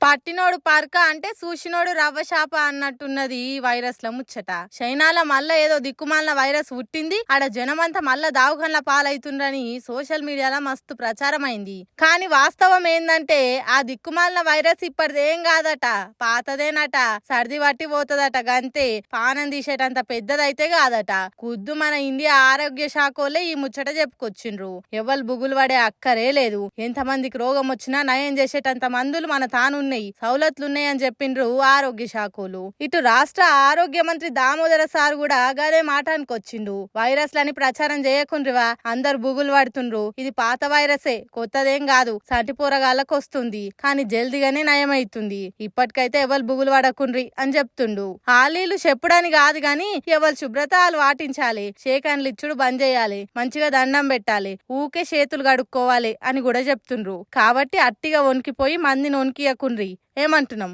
పట్టినోడు పరక అంటే సూసినోడు రవ్వ శాప అన్నట్టున్నది ఈ వైరస్ల ముచ్చట. చైనాల మళ్ళా ఏదో దిక్కుమాలిన వైరస్ పుట్టింది, ఆడ జనమంతా మళ్ళా దావఖండ్ల పాలైతుండ్రని సోషల్ మీడియాలో మస్తు ప్రచారం అయింది. కానీ వాస్తవం ఏందంటే ఆ దిక్కుమాలిన వైరస్ ఇప్పటిదేం కాదట, పాతదేనట. సర్ది పట్టి పోతుందట గంతే, పానం తీసేటంత పెద్దదైతే కాదట. కుద్దు మన ఇండియా ఆరోగ్య శాఖలే ఈ ముచ్చట చెప్పుకొచ్చిండ్రు. ఎవరు బుగులు పడే అక్కరే లేదు. ఎంతమందికి రోగం వచ్చినా నయం చేసేటంత మందులు మన తాను సౌలతులున్నాయని చెప్పిండ్రు ఆరోగ్య శాఖలు. ఇటు రాష్ట్ర ఆరోగ్య మంత్రి దామోదర సార్ కూడా గదే మాటానికి వచ్చిండు. వైరస్లని ప్రచారం చేయకుండ్రివా, అందరు బుగులు పడుతుండ్రు. ఇది పాత వైరసే, కొత్తదేం కాదు. సంటిపోరగాళ్ళకు వస్తుంది, కానీ జల్దిగానే నయమైతుంది. ఇప్పటికైతే ఎవరు బుగులు పడకుండ్రి అని చెప్తుండు. ఆలీలు చెప్పుడని కాదు గాని ఎవరు శుభ్రతలు పాటించాలి, షేకాన్లు ఇచ్చుడు బంద్ చేయాలి, మంచిగా దండం పెట్టాలి, ఊకే చేతులు కడుక్కోవాలి అని కూడా చెప్తుండ్రు. కాబట్టి అట్టిగా వణికిపోయి మందిని వణికియకుండ్రి. ఏమంటున్నాం?